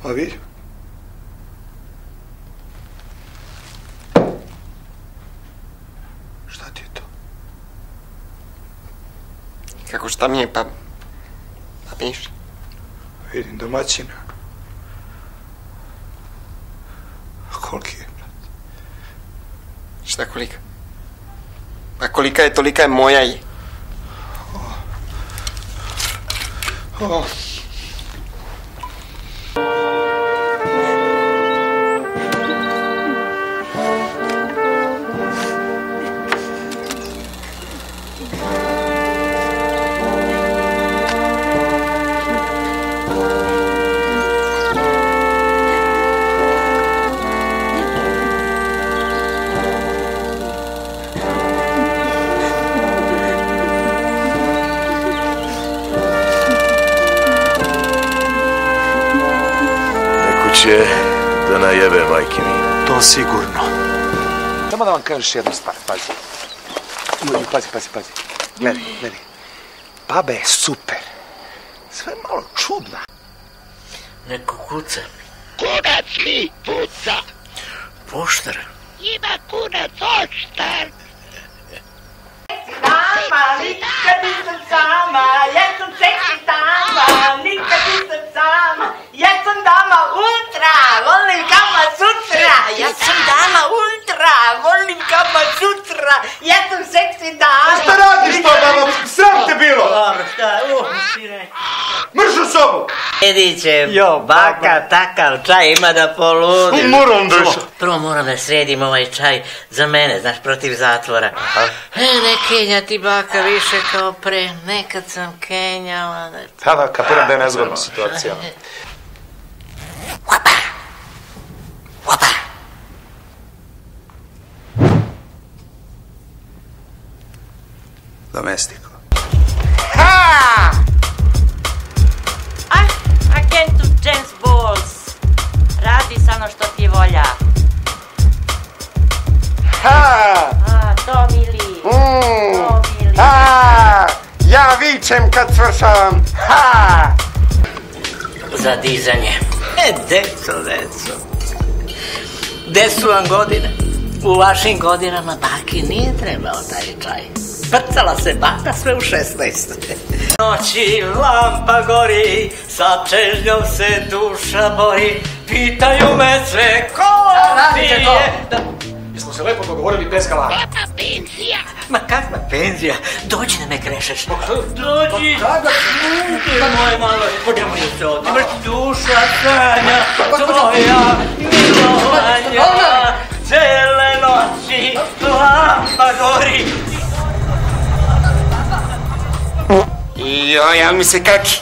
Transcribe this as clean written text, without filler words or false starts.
A vi? Šta ti je to? Kako šta mi je, pa ništa. Vidim domaćina. Koliki je, brat? Šta kolika? Pa kolika je, tolika je moja i... Će da najebe, majke mi. To sigurno. Samo da vam kažeš jednu stvar, pazi. Pazi. Gledaj. Baba je super. Sve je malo čudna. Neko kuca. Kunac mi puca. Poštar. Ima kunac oštar. Dama, nikad nisam sama, ja sam seksi dama, nikad nisam sama, ja sam dama ultra, volim Kama Sutra, ja sam dama ultra, volim Kama Sutra, ja sam seksi dama. Šta radiš to, baba? Sram te bilo! Dobro, šta, ti reći. Mrš u sobu! Ediće, baka takav čaj ima da poludiš. Moram da... Prvo moram da sredim ovaj čaj za mene, znaš, protiv zatvora. Ne kenja ti baka više kao pre, nekad sam kenjala. Da, kapiram da je nezgodna situacija. Opa! Domestiko. Agentu James Balls, radi sa ono što ti volja. To mili. Ja vičem kad svršavam. Za dizanje. Deco. Gde su vam godine? U vašim godinama baki nije trebao taj čaj. Prcala se baka sve u 16. Noći lampa gori, sa čežnjom se duša bori, pitaju me sve ko ti je... Jesmo se lepo dogovorili bez galama. Kakva penzija? Ma kakva penzija? Dođi da me krešeš. Dođi! Moje malo, nemoj se otimaš, duša sanja, tvoja milovanja, cele noći lampa gori. Joj, ali mi se kaki.